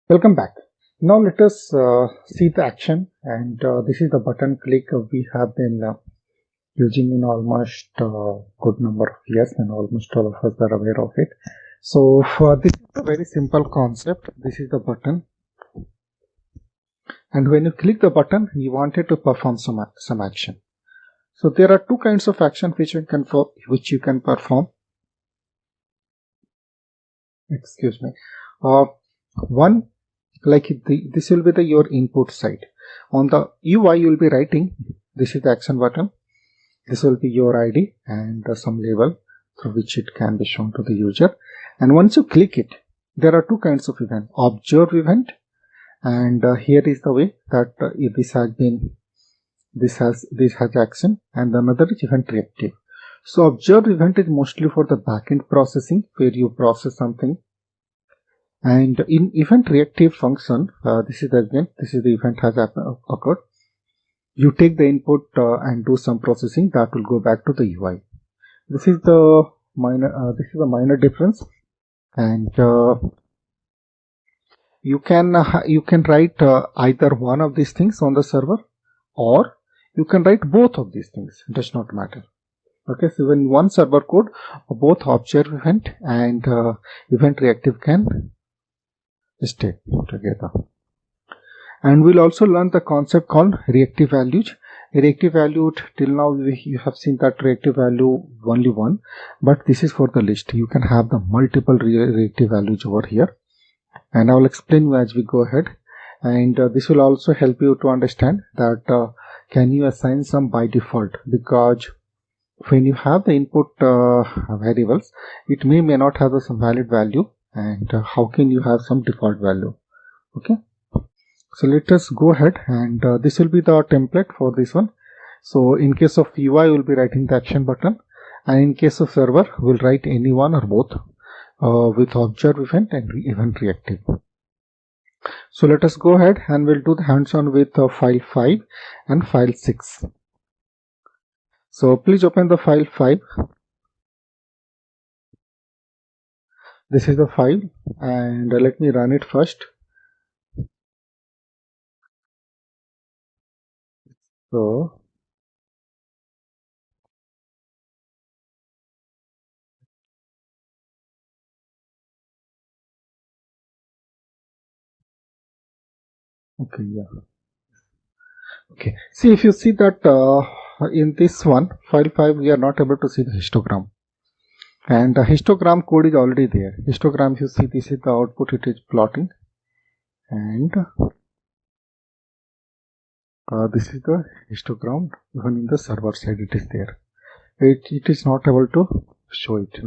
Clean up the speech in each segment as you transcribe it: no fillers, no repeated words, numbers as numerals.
Welcome back. Now let us see the action, and this is the button click we have been using in almost good number of years, and almost all of us are aware of it. So this is a very simple concept. This is the button, and when you click the button, you wanted to perform some action. So there are two kinds of action which you can perform. Excuse me. One, like this will be your input side. On the UI you will be writing, this is the action button, this will be your ID and some label through which it can be shown to the user. And once you click it, there are two kinds of event: observe event, and here is the way that this has action, and another is event reactive. So observe event is mostly for the backend processing, where you process something. And in event reactive function, this is the event has occurred. You take the input and do some processing that will go back to the UI. This is the minor difference, and you can write either one of these things on the server, or you can write both of these things. It does not matter. Okay, so in one server code, both observe event and event reactive can stay together. And we'll also learn the concept called reactive values. Reactive value, till now you have seen that reactive value only one, but this is for the list. You can have the multiple reactive values over here, and I will explain you as we go ahead. And this will also help you to understand that can you assign some by default, because when you have the input variables, it may not have some valid value, and how can you have some default value? Okay, so let us go ahead, and this will be the template for this one. So in case of UI, we'll be writing the action button, and in case of server, we'll write any one or both with observe event and event reactive. So let us go ahead and we'll do the hands-on with file 5 and file 6. So please open the file 5. This is the file, and let me run it first. So okay, yeah. Okay, see, if you see that in this one, file 5, we are not able to see the histogram, and the histogram code is already there. Histogram, if you see, this is the output, it is plotting, and this is the histogram. Even in the server side it is there. It is not able to show it.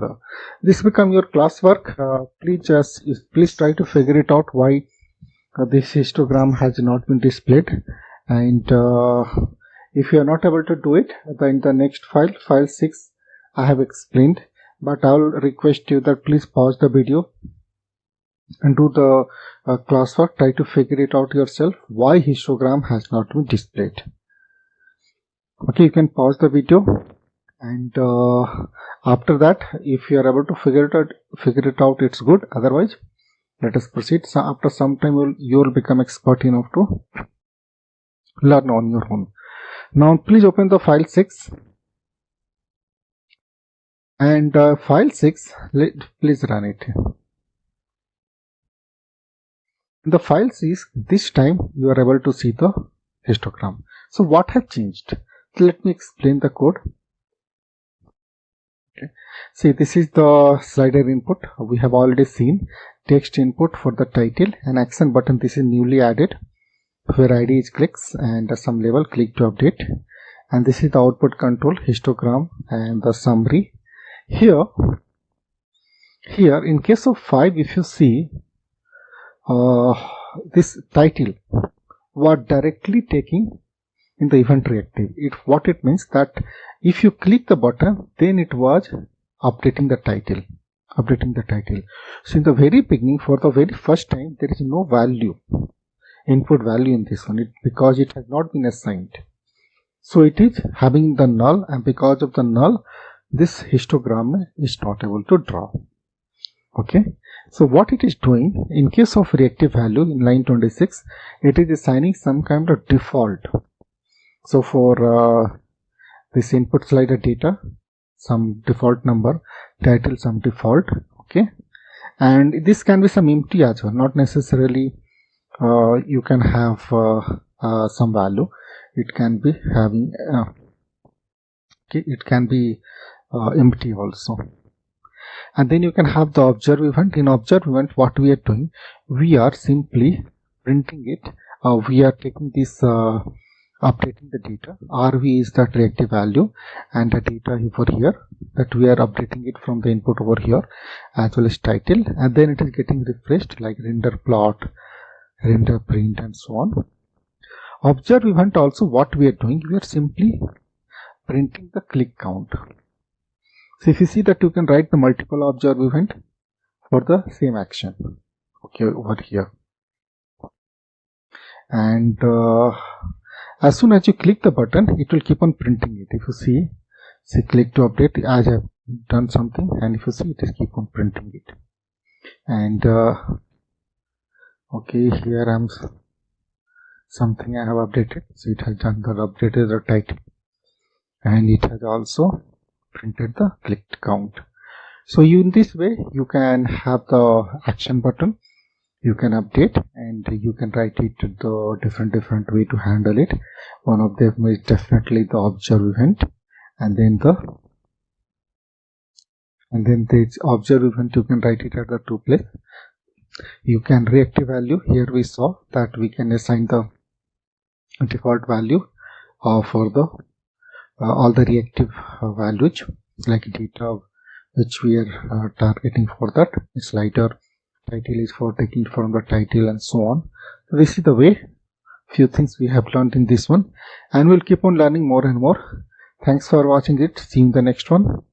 This become your classwork. Please try to figure it out why this histogram has not been displayed, and if you are not able to do it, then the next file 6, I have explained, but I will request you that please pause the video and do the classwork. Try to figure it out yourself why histogram has not been displayed. Okay, you can pause the video, and after that, if you are able to figure it out, it's good. Otherwise, let us proceed. So after some time, you will become expert enough to learn on your own. Now please open the file 6, and file 6, please run it. In the file 6, this time you are able to see the histogram. So what has changed? Let me explain the code. Okay. See, this is the slider input. We have already seen text input for the title, and action button. This is newly added, where ID is clicks and some label click to update. And this is the output control, histogram, and the summary. Here in case of 5, if you see, this title was directly taking in the event reactive. What it means that if you click the button, then it was updating the title. So in the very beginning, for the very first time, there is no input value in this one, because it has not been assigned. So it is having the null, and because of the null, this histogram is not able to draw. Okay, So what it is doing, in case of reactive value in line 26, it is assigning some kind of default. So for this input slider data, some default number, title some default, okay, and this can be some empty as well, not necessarily you can have some value. It can be having okay, it can be empty also. And then you can have the observe event. In observe event, what we are doing, we are simply printing it. We are taking this updating the data. RV is that reactive value, and the data over here that we are updating it from the input over here, as well as title, and then it is getting refreshed like render plot, render print, and so on. Observe event also, what we are doing, we are simply printing the click count. So if you see that you can write the multiple observe event for the same action, okay, over here, and as soon as you click the button, it will keep on printing it. If you see click to update, as I have done something, and if you see, it is keep on printing it. And okay, here I'm something I have updated, so it has done the updated the title, and it has also printed the clicked count. So in this way you can have the action button, you can update, and you can write it the different way to handle it. One of them is definitely the observe event, and then the observe event you can write it at the two place. You can reactive value, here we saw that we can assign the default value for the all the reactive values like data which we are targeting for that. Slider title is for taking from the title, and so on. So this is the way, few things we have learned in this one, and we'll keep on learning more and more. Thanks for watching it. See you in the next one.